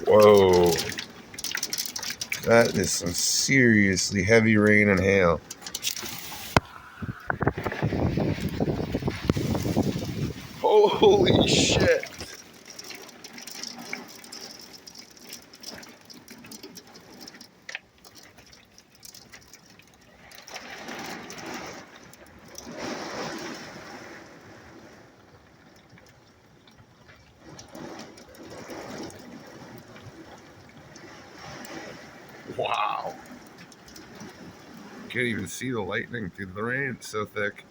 Whoa. That is some seriously heavy rain and hail. Holy shit. Wow. Can't even see the lightning through the rain. It's so thick.